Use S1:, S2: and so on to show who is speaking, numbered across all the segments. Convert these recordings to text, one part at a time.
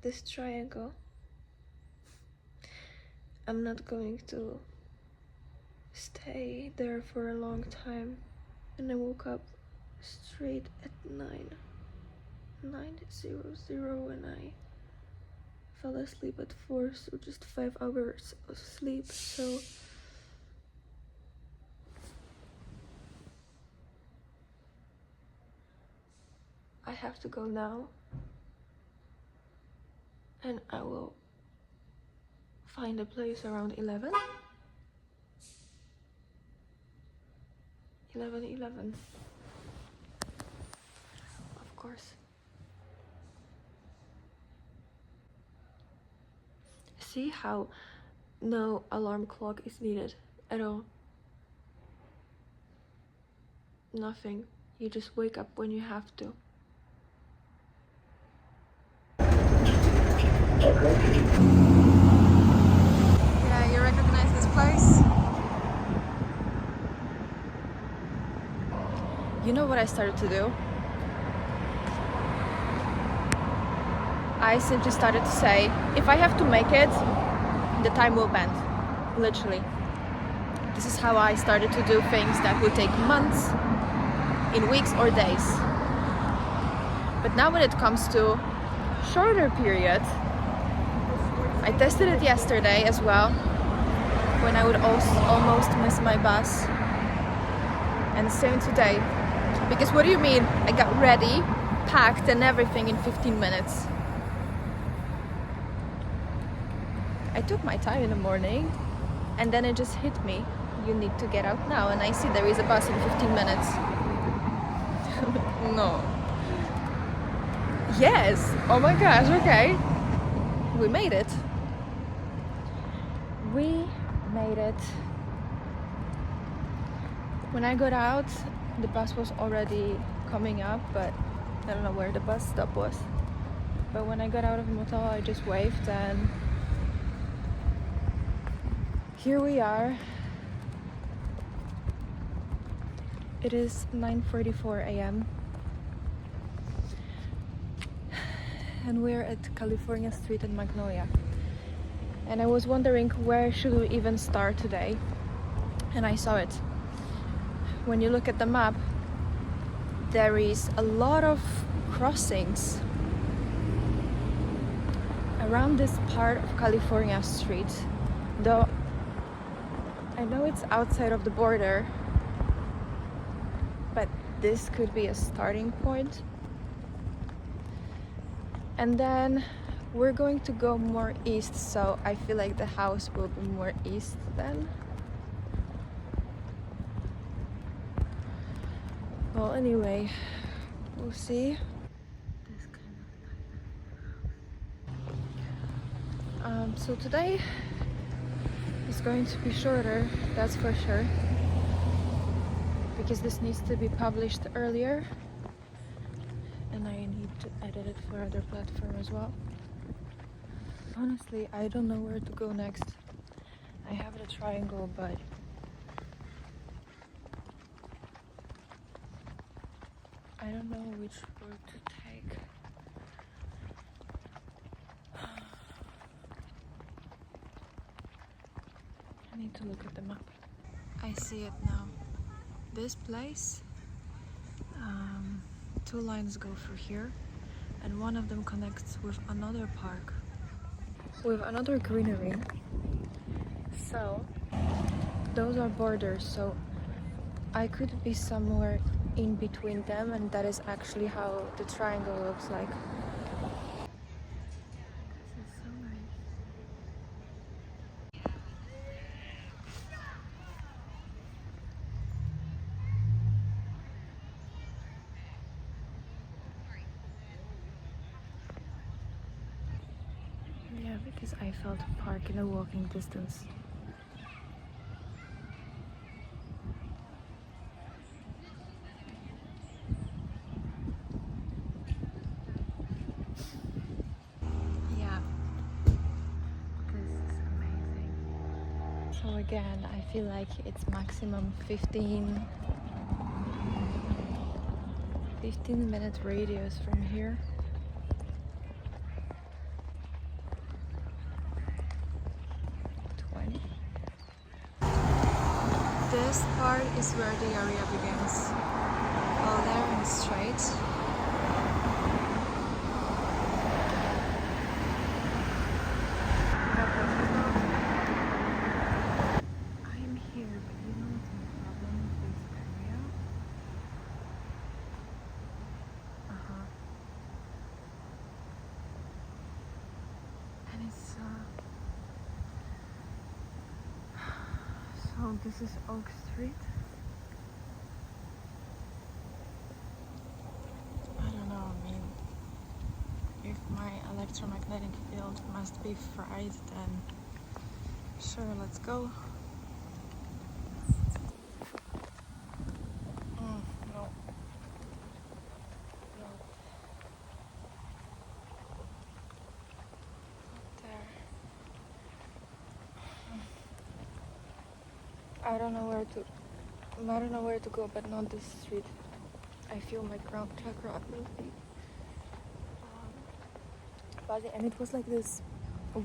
S1: this triangle. I'm not going to stay there for a long time. And I woke up straight at 9:00 and I fell asleep at 4, so just 5 hours of sleep. So I have to go now, and I will find a place around 11. Of course. See how no alarm clock is needed at all. Nothing. You just wake up when you have to. Yeah, you recognize this place? You know what I started to do? I simply started to say, if I have to make it, the time will bend. Literally. This is how I started to do things that would take months, in weeks or days. But now when it comes to shorter periods, I tested it yesterday as well, when I would almost miss my bus. And same today. Because what do you mean? I got ready, packed and everything in 15 minutes. I took my time in the morning and then it just hit me. You need to get out now, and I see there is a bus in 15 minutes. No. Yes! Oh my gosh, okay. We made it. We made it. When I got out, the bus was already coming up, but I don't know where the bus stop was. But when I got out of the motel, I just waved, and here we are. It is 9:44 a.m. and we're at California Street in Magnolia. And I was wondering, where should we even start today? And I saw it. When you look at the map, there is a lot of crossings around this part of California Street. Though I know it's outside of the border, but this could be a starting point. And then we're going to go more east, so I feel like the house will be more east then. Well, anyway, we'll see. So today is going to be shorter, that's for sure, because this needs to be published earlier, and I need to edit it for other platform as well. Honestly, I don't know where to go next. I have the triangle, but I don't know which road to take. I need to look at the map. I see it now. This place, 2 lines go through here, and one of them connects with another park, with another greenery. So those are borders, so I could be somewhere in between them, and that is actually how the triangle looks like. This is so nice. Yeah, because I felt a park in a walking distance. So again, I feel like it's maximum 15 minute radius from here. this part is where the area begins. All there and straight. I'm here, but you know what's my problem with this area? And it's so this is Oak Street. I don't know, I mean, if my electromagnetic field must be fried, then sure, let's go. No. No. There. I don't know where to go, but not this street. I feel my crown chakra moving. And it was like this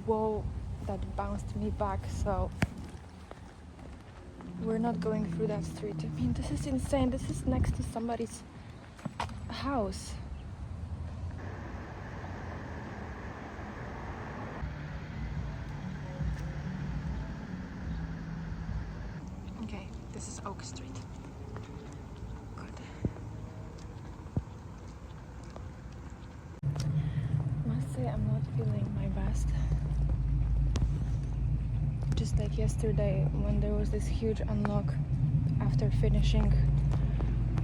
S1: wall that bounced me back, so we're not going through that street. I mean, this is insane. This is next to somebody's house. Okay, this is Oak Street. Good. Must say I'm not feeling my best. Just like yesterday when there was this huge unlock after finishing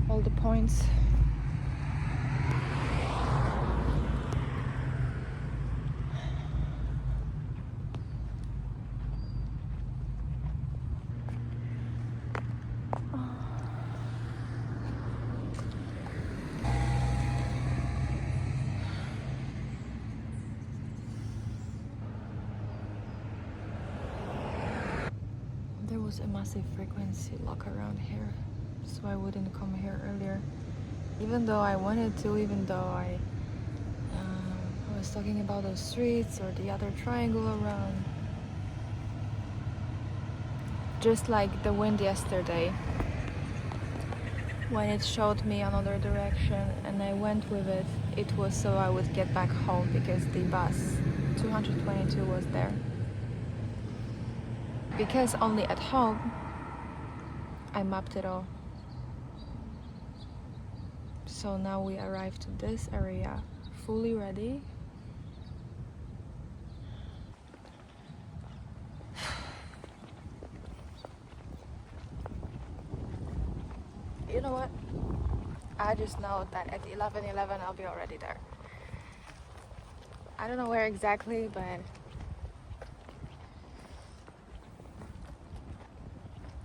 S1: all the points. There was a massive frequency lock around here, so I wouldn't come here earlier. Even though I wanted to, even though I was talking about those streets or the other triangle around. Just like the wind yesterday, when it showed me another direction and I went with it, it was so I would get back home because the bus 222 was there. Because only at home I mapped it all. So now we arrived to this area fully ready. You know what? I just know that at 11:11 I'll be already there. I don't know where exactly, but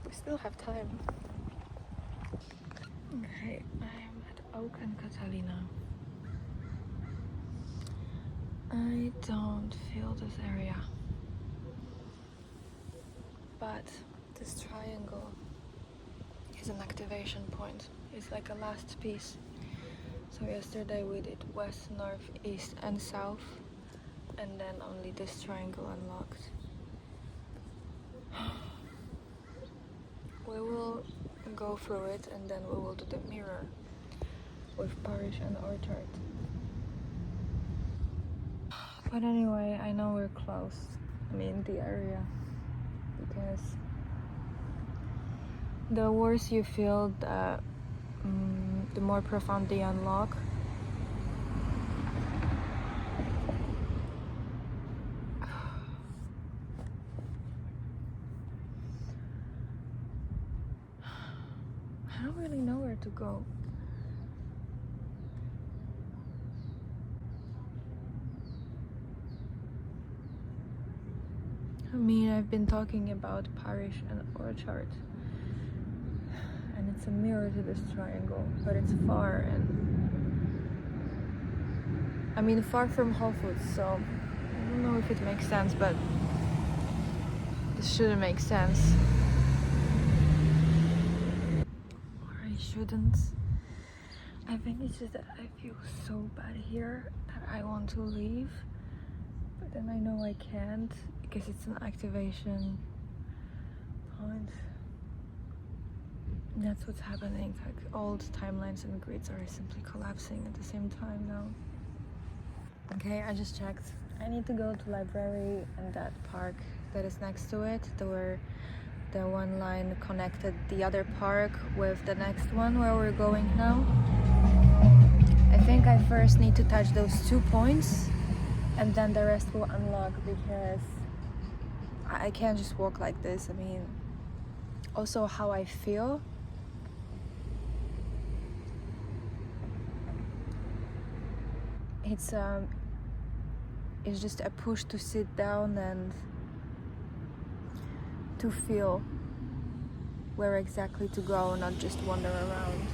S1: we still have time. Okay, I'm at Oak and Catalina. I don't feel this area, but this triangle is an activation point. It's like a last piece. So yesterday we did west, north, east and south, and then only this triangle unlocked. We will go through it and then we will do the mirror with Parish and Orchard. But anyway, I know we're close. I mean the area, because the worse you feel, the more profound the unlock. I don't really know where to go. I mean, I've been talking about Parish and Orchard, and it's a mirror to this triangle, but it's far, and I mean far from Whole Foods, so I don't know if it makes sense, but this shouldn't make sense. Or I shouldn't. I think it's just that I feel so bad here that I want to leave, but then I know I can't because it's an activation point. That's what's happening. Like all the timelines and grids are simply collapsing at the same time now. Okay, I just checked. I need to go to library and that park that is next to it. The one line connected the other park with the next one where we're going now. I think I first need to touch those 2 points and then the rest will unlock, because I can't just walk like this. I mean, also how I feel. It's just a push to sit down and to feel where exactly to go, not just wander around.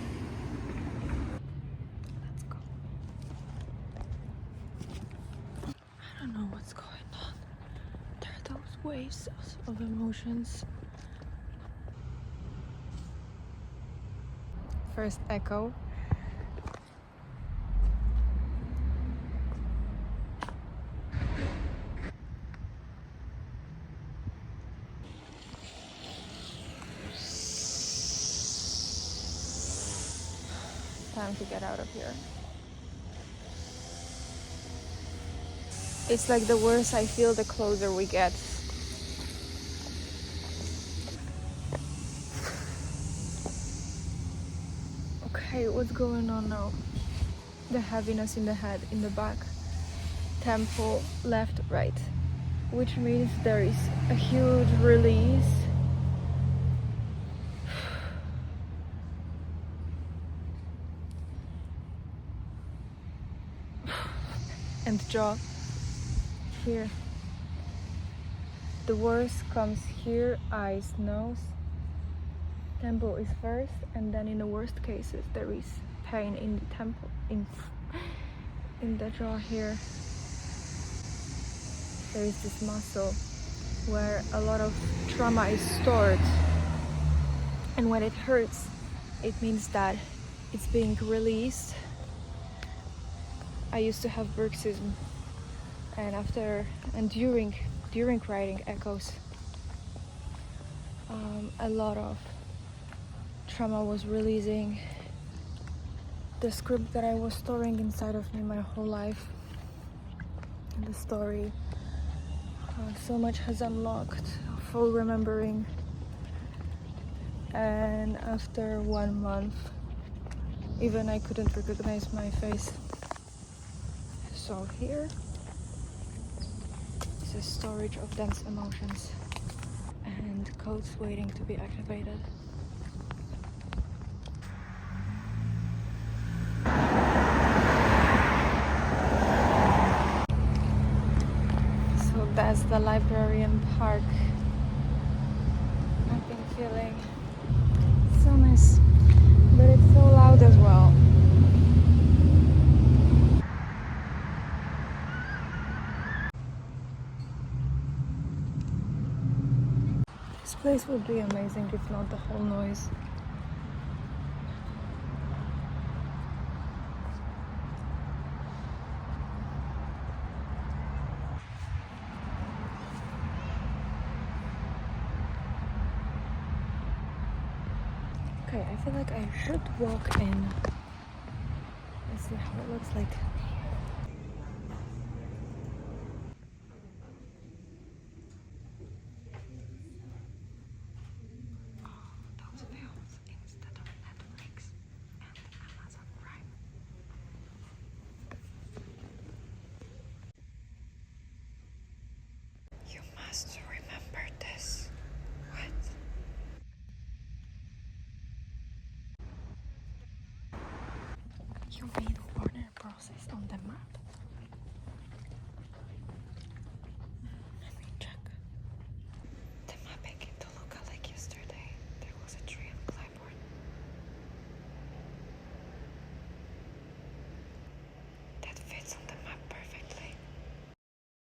S1: Let's go. I don't know what's going on. There are those waves of emotions. First echo. Time to get out of here. It's like the worse I feel, the closer we get. Okay, what's going on now? The heaviness in the head, in the back, temple, left, right, which means there is a huge release. And jaw here. The worst comes here, eyes, nose. Temple is first, and then in the worst cases there is pain in the temple, in the jaw here. There is this muscle where a lot of trauma is stored, and when it hurts, it means that it's being released. I used to have bruxism, and during writing echoes, a lot of trauma was releasing the script that I was storing inside of me my whole life. And the story, so much has unlocked, full remembering. And after 1 month, even I couldn't recognize my face. So here is a storage of dense emotions and codes waiting to be activated. So that's the librarian park. I've been feeling so nice, but it's so loud as well. This place would be amazing if not the whole noise. Okay, I feel like I should walk in. Let's see how it looks like. Those films instead of Netflix and Amazon Prime. You must remember this. What? You mean Warner Process on the map? Let me check. The mapping in Toluca like yesterday. There was a tree on Claiborne. That fits on the map perfectly.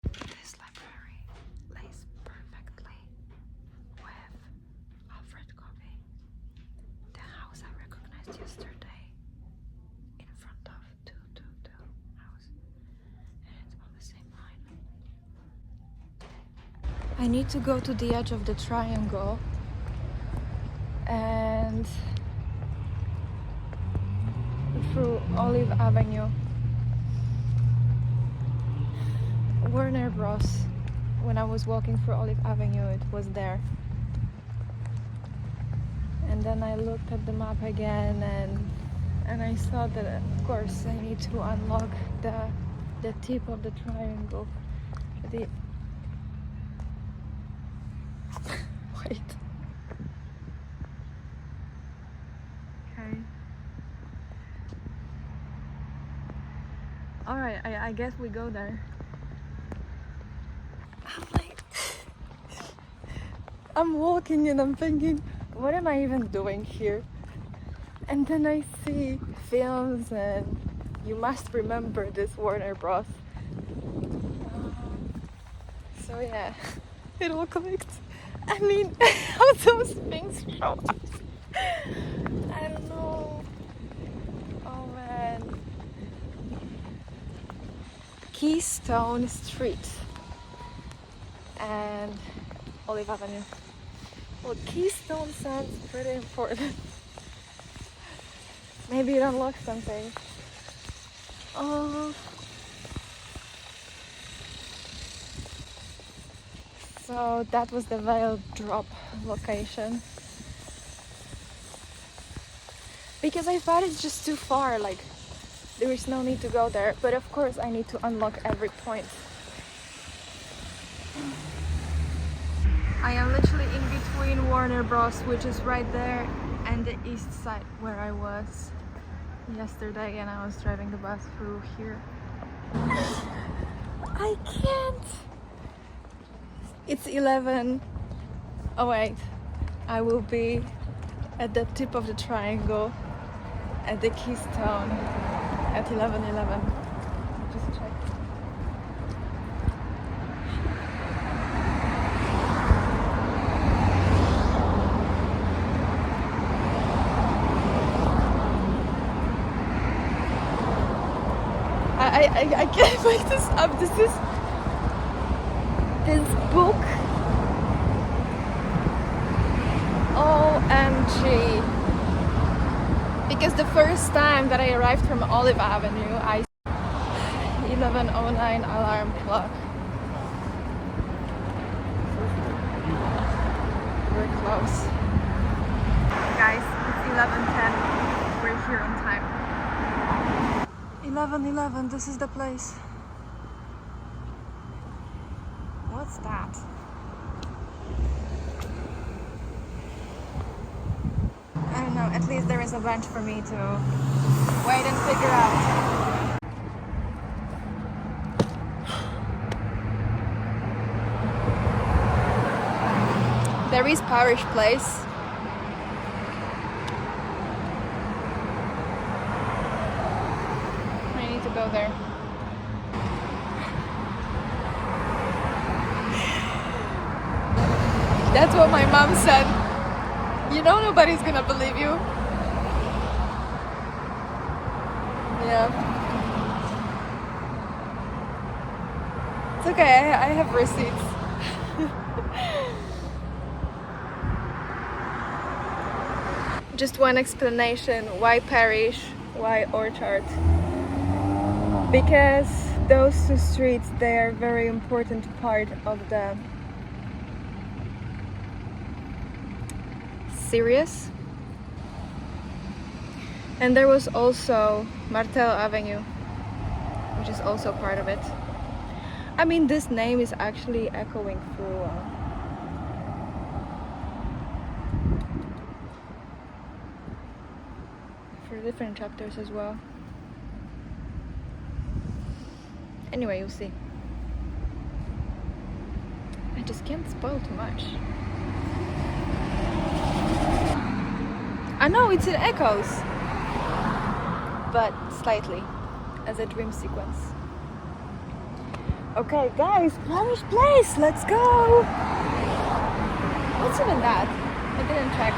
S1: This library lays perfectly with Alfred Covey, the house I recognized yesterday, in front of 222 house, and it's on the same line. I need to go to the edge of the triangle, and through Olive Avenue. Warner Bros. When I was walking through Olive Avenue, it was there. And then I looked at the map again, and I saw that of course I need to unlock the tip of the triangle. The wait. Okay. All right. I guess we go there. I'm walking and I'm thinking, what am I even doing here? And then I see films and you must remember this Warner Bros. So yeah, it all clicks. I mean, how those things show up. I don't know. Oh man. Keystone Street and Olive Avenue. Well, Keystone sounds pretty important. Maybe it unlocks something. Oh. So that was the Veil drop location. Because I thought it's just too far, like there is no need to go there. But of course I need to unlock every point. I am literally in between Warner Bros, which is right there, and the east side where I was yesterday, and I was driving the bus through here. I can't. It's 11. Oh wait, I will be at the tip of the triangle at the Keystone at 11:11. Just check. I can't make this up. This book. OMG. Because the first time that I arrived from Olive Avenue, I 11:09 alarm clock. We're close. Guys, it's 11:10. We're here on time. 11:11, this is the place. What's that? I don't know, at least there is a bench for me to wait and figure out. There is Parish Place. I need to go there. That's what my mom said. You know nobody's gonna believe you. Yeah. It's okay, I have receipts. Just one explanation, why Parish, why Orchard? Because those two streets, they are very important part of the series. And there was also Martel Avenue, which is also part of it. I mean, this name is actually echoing through for different chapters as well. Anyway, you'll see. I just can't spoil too much. I know it's in echoes, but slightly, as a dream sequence. Okay, guys, Parish Place, let's go! What's even that? I didn't check.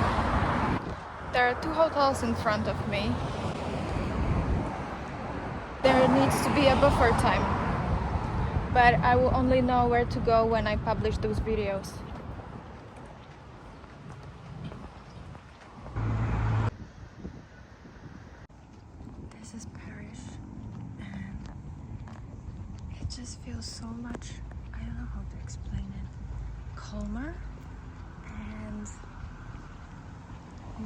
S1: There are two hotels in front of me. There needs to be a buffer time, but I will only know where to go when I publish those videos. so much, I don't know how to explain it, calmer and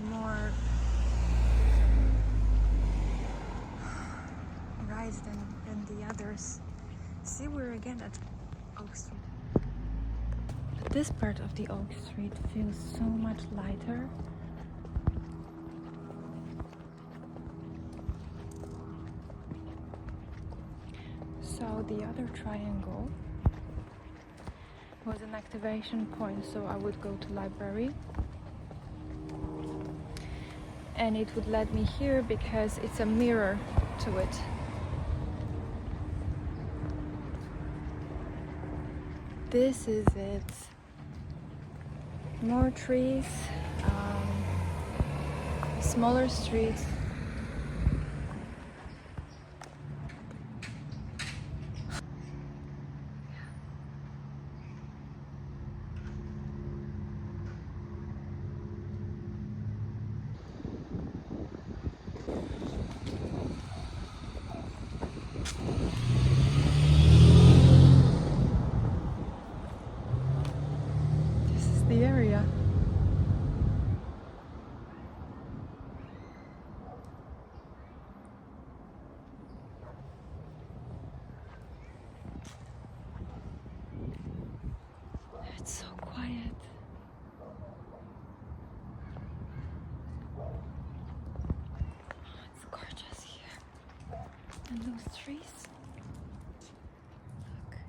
S1: more rides than the others. See, we're again at Oak Street. But this part of the Oak Street feels so much lighter. So the other triangle was an activation point, so I would go to library and it would let me here because it's a mirror to it. This is it. More trees, smaller streets. This is the area. It's so quiet. It's gorgeous here. And those trees. Look.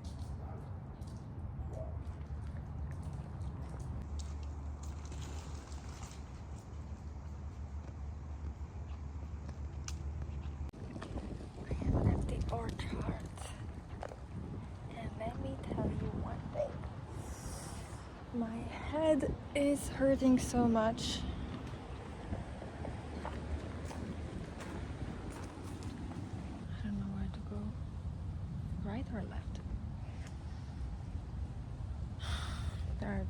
S1: I left the orchard. And let me tell you one thing. My head is hurting so much. I don't know where to go. Right or left? There are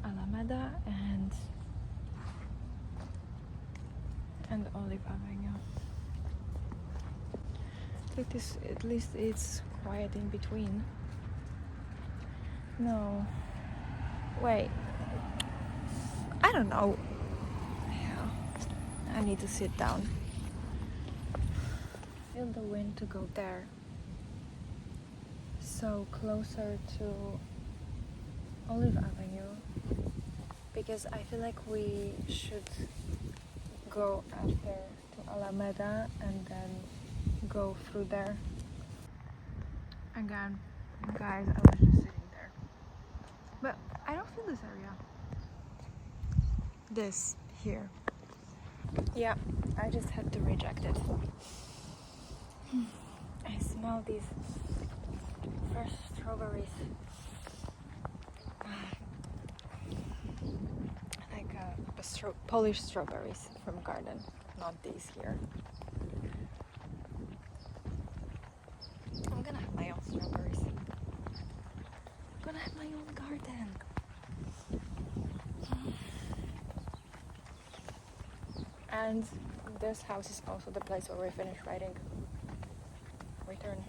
S1: Alameda and Olive Avenue. Look, this at least it's quiet in between. No. Wait. I don't know. Yeah. I need to sit down. Feel the wind to go there. So closer to Olive Avenue. Because I feel like we should go after to Alameda and then go through there. Again, guys, I was just sitting there. But I don't feel this area. This here. Yeah, I just had to reject it. I smell these fresh strawberries. Like Polish strawberries from garden, not these here. I'm gonna have my own strawberries. I'm gonna have my own garden. And this house is also the place where we finish writing. Return.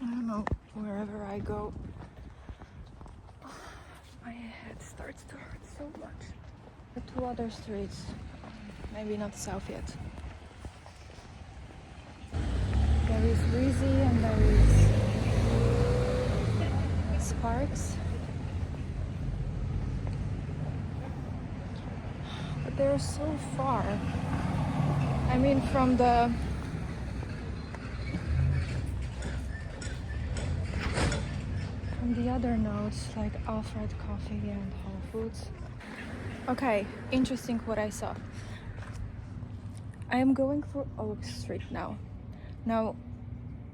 S1: I don't know, wherever I go, my head starts to hurt so much. The two other streets, maybe not south yet. There is Rizzi and there is Sparks. But they're so far. I mean, from the other notes like Alfred Coffee and Whole Foods. Okay, interesting what I saw. I am going through Oak Street now. Now,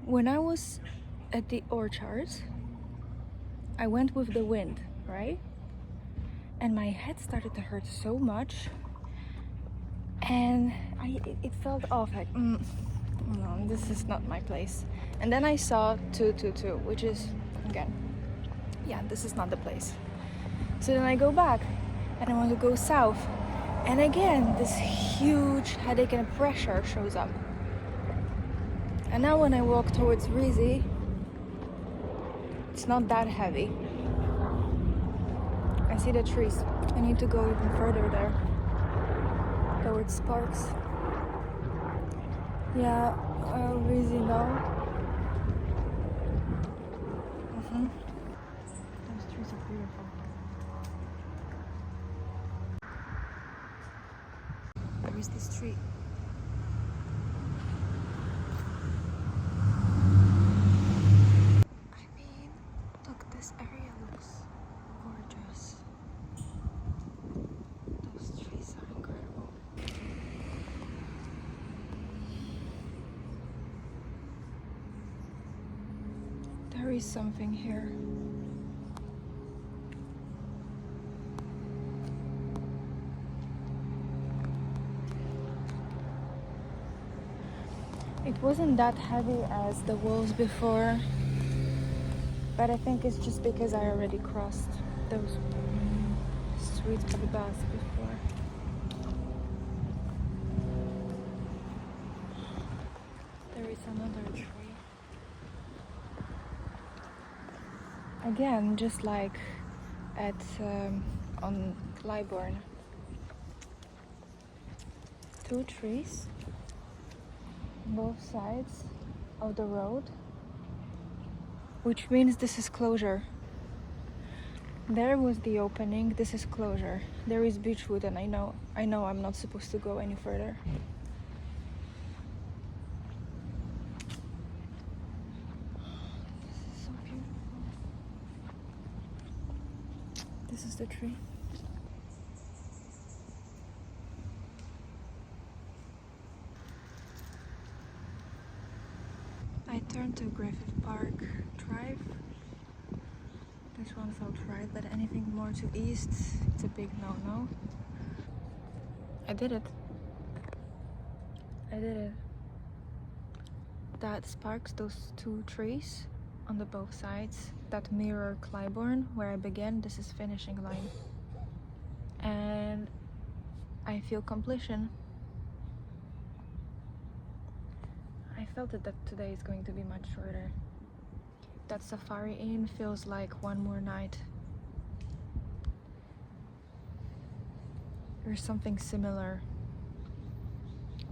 S1: when I was at the orchard, I went with the wind, right? And my head started to hurt so much, and it felt off, like, no, this is not my place. And then I saw 222, which is, again, yeah, this is not the place. So then I go back, and I want to go south, and again, this huge headache and pressure shows up. And now when I walk towards Rizzi, it's not that heavy. I see the trees. I need to go even further there, towards Sparks. Yeah, Rizzi now. Those trees are beautiful. There is this tree. I mean, look, this area looks gorgeous. Those trees are incredible. There is something here. It wasn't that heavy as the walls before, but I think it's just because I already crossed those streets of the bus before. There is another tree. Again, just like at on Clybourne. 2 trees, both sides of the road, which means this is closure. There was the opening, this is closure. There is Beechwood, and I know I'm not supposed to go any further. This is so beautiful. This is the tree. I turned to Griffith Park Drive. This one felt right, but anything more to east, it's a big no-no. I did it. That Sparks, those 2 trees on the both sides that mirror Clybourne, where I began, this is finishing line. And I feel completion. I felt it that today is going to be much shorter. That Safari Inn feels like one more night. There's something similar,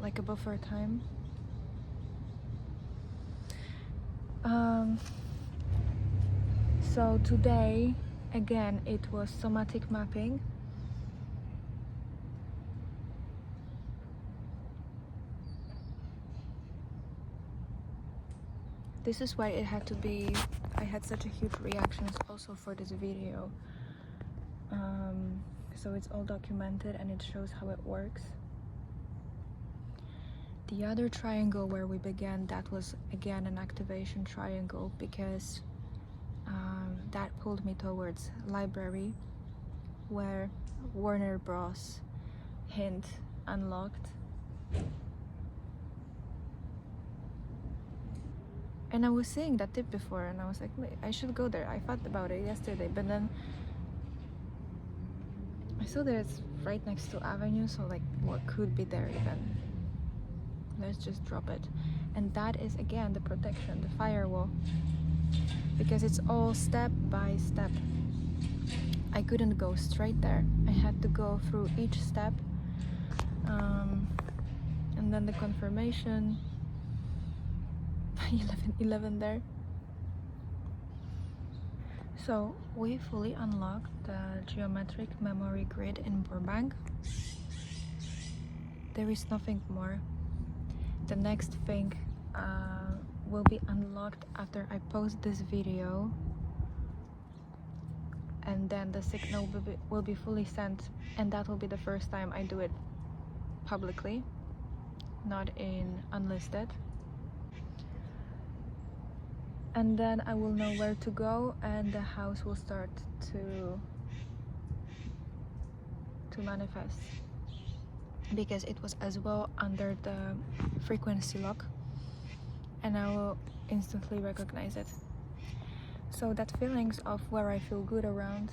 S1: like a buffer time. So today, again, it was somatic mapping. This is why it had to be, I had such a huge reactions also for this video. So it's all documented and it shows how it works. The other triangle where we began, that was again an activation triangle, because that pulled me towards library, where Warner Bros. Hint unlocked. And I was seeing that tip before and I was like, wait, I should go there. I thought about it yesterday, but then I saw that it's right next to Avenue, so like, what could be there even? Let's just drop it. And that is again the protection, the firewall, because it's all step by step. I couldn't go straight there. I had to go through each step, and then the confirmation. 11 there. So we fully unlocked the geometric memory grid in Burbank. There is nothing more. The next thing will be unlocked after I post this video, and then the signal will be fully sent, and that will be the first time I do it publicly, not in unlisted. And then I will know where to go, and the house will start to manifest, because it was as well under the frequency lock, and I will instantly recognize it. So that feelings of where I feel good around,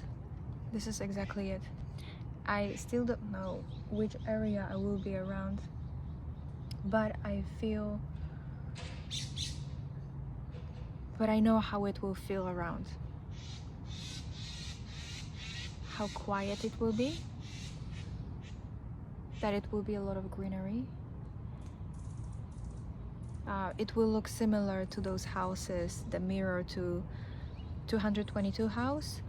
S1: this is exactly it. I still don't know which area I will be around, but I feel but I know how it will feel around. How quiet it will be, that it will be a lot of greenery. It will look similar to those houses that mirror to 222 house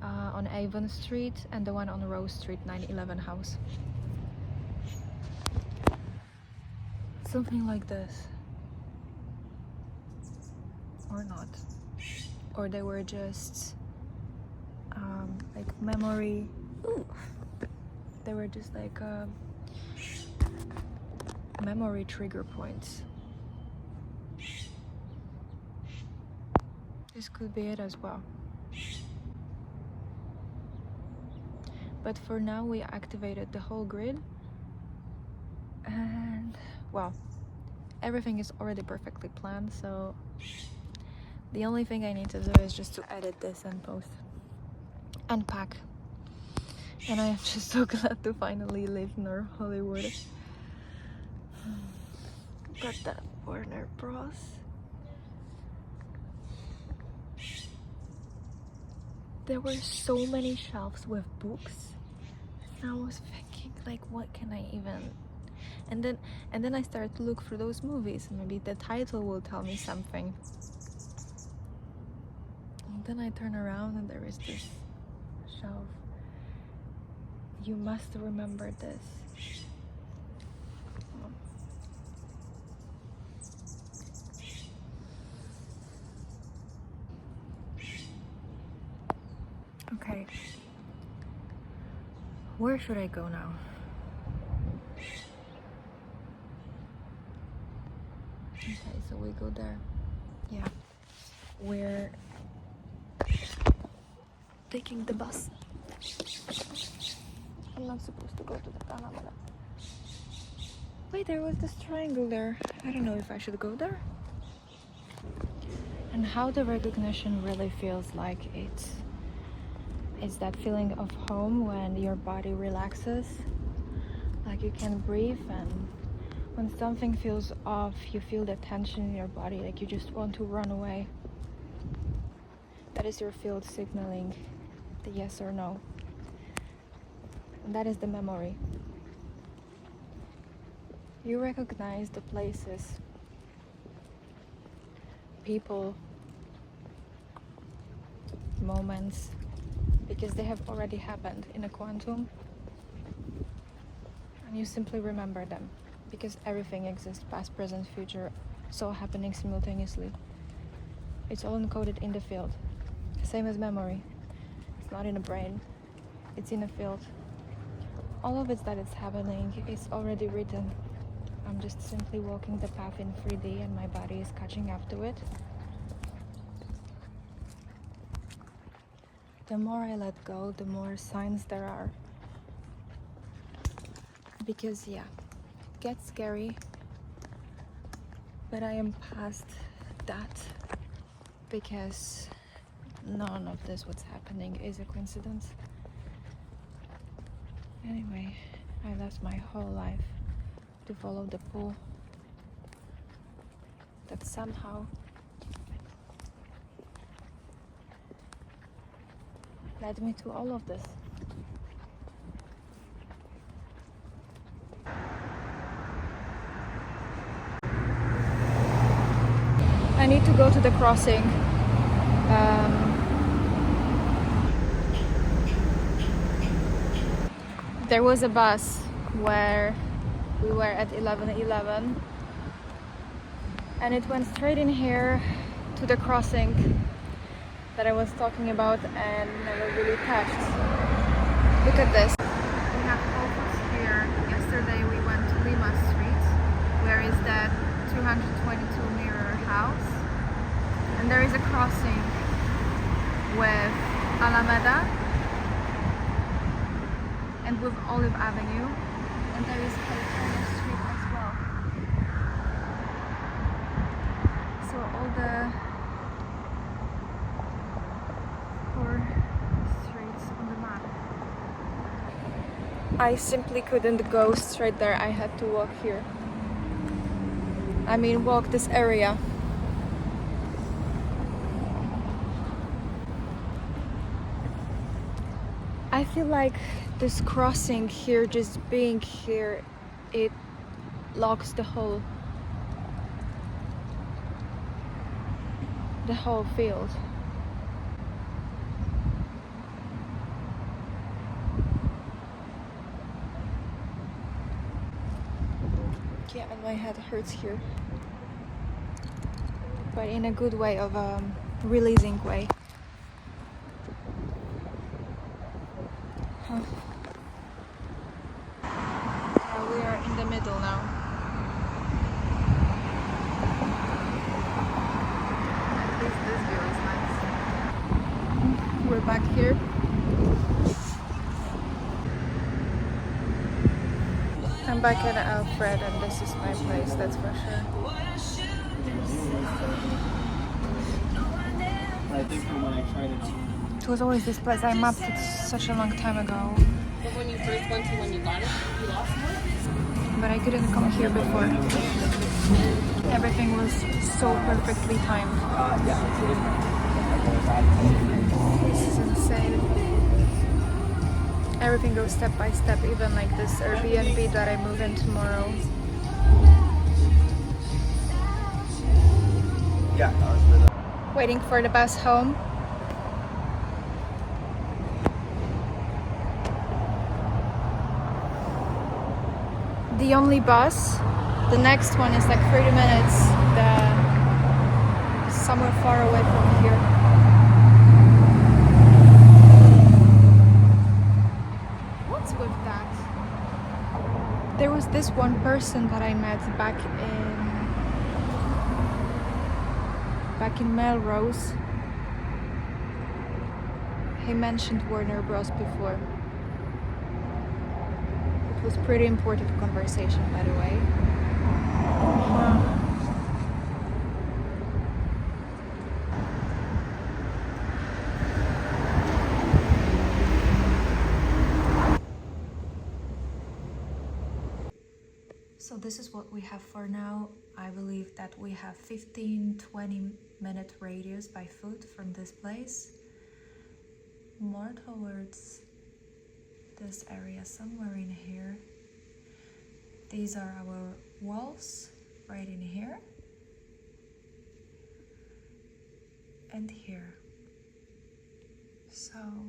S1: on Avon Street, and the one on Rose Street, 911 house. Something like this. Or not. Or they were just like memory. Ooh. They were just like memory trigger points. This could be it as well. But for now we activated the whole grid, and well, everything is already perfectly planned, so the only thing I need to do is just to edit this and post and pack. And I am just so glad to finally live near Hollywood. Got that Warner Bros. There were so many shelves with books, and I was thinking, like, what can I even? And then I started to look through those movies, and maybe the title will tell me something. And then I turn around and there is this shelf. You must remember this. Okay. Where should I go now? Okay, so we go there. Yeah. We're taking the bus. I'm not supposed to go to the Alameda. Wait, there was this triangle there. I don't know if I should go there. And how the recognition really feels like it's that feeling of home when your body relaxes, like you can breathe, and when something feels off, you feel the tension in your body, like you just want to run away. That is your field signaling the yes or no. And that is the memory. You recognize the places, people, moments, because they have already happened in a quantum, and you simply remember them because everything exists, past, present, future, it's all happening simultaneously. It's all encoded in the field, same as memory. It's not in the brain, it's in a field. All of it that is happening is already written. I'm just simply walking the path in 3D, and my body is catching up to it. The more I let go, the more signs there are. Because yeah, it gets scary, but I am past that, because none of this what's happening is a coincidence. Anyway, I left my whole life to follow the pull that somehow led me to all of this. I need to go to the crossing. There was a bus where we were at 11:11, and it went straight in here to the crossing that I was talking about and never really touched. Look at this. We have focus here. Yesterday we went to Lima Street, where is that 222 mirror house, and there is a crossing with Alameda and with Olive Avenue, and there is California Street as well. So all the 4 streets on the map. I simply couldn't go straight there. I had to walk here. I mean, walk this area. I feel like this crossing here, just being here, it locks the whole field. Yeah, and my head hurts here, but in a good way, of a releasing way. Huh. Yeah, we are in the middle now. At least this view is nice. We're back here. I'm back at Alfred, and this is my place, that's for sure.
S2: I think from when I tried it.
S1: It was always this place. I mapped it such a long time ago.
S3: But when you first went to when you got it, you lost it?
S1: But I couldn't come here before. Everything was so perfectly timed. This is insane. Everything goes step by step, even like this Airbnb that I move in tomorrow.
S2: Yeah, I was with
S1: Waiting for the bus home. The only bus, the next one is like 30 minutes, somewhere far away from here. What's with that? There was this one person that I met back in Melrose. He mentioned Warner Bros. Before. It was pretty important conversation, by the way. So this is what we have for now. I believe that we have 15-20 minute radius by foot from this place. More towards this area, somewhere in here. These are our walls, right in here. And here. So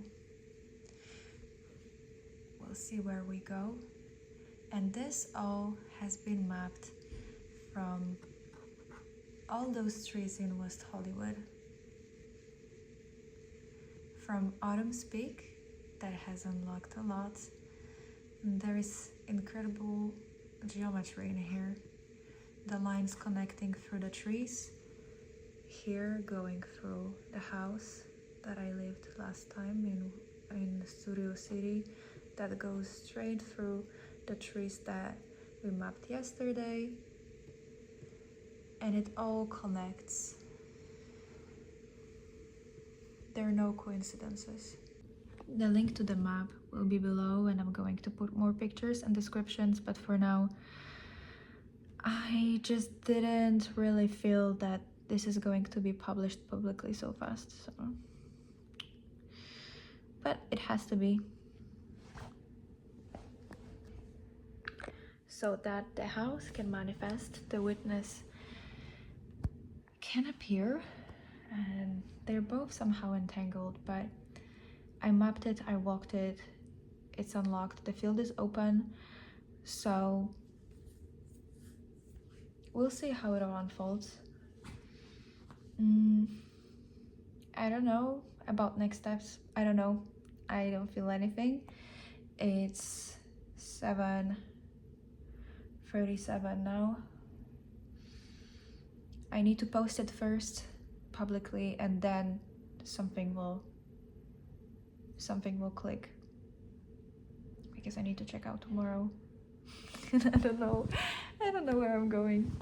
S1: we'll see where we go. And this all has been mapped from all those trees in West Hollywood. From Autumn's Peak, that has unlocked a lot. And there is incredible geometry in here. The lines connecting through the trees. Here going through the house that I lived last time in Studio City. That goes straight through the trees that we mapped yesterday, and it all connects. There are no coincidences. The link to the map will be below, and I'm going to put more pictures and descriptions, but for now I just didn't really feel that this is going to be published publicly so fast, so but it has to be. So that the house can manifest, the witness can appear, and they're both somehow entangled, but I mapped it, I walked it, it's unlocked, the field is open, so we'll see how it all unfolds. I don't know about next steps. I don't know. I don't feel anything. It's 7:37 now. I need to post it first publicly, and then something will click, because I need to check out tomorrow. I don't know where I'm going.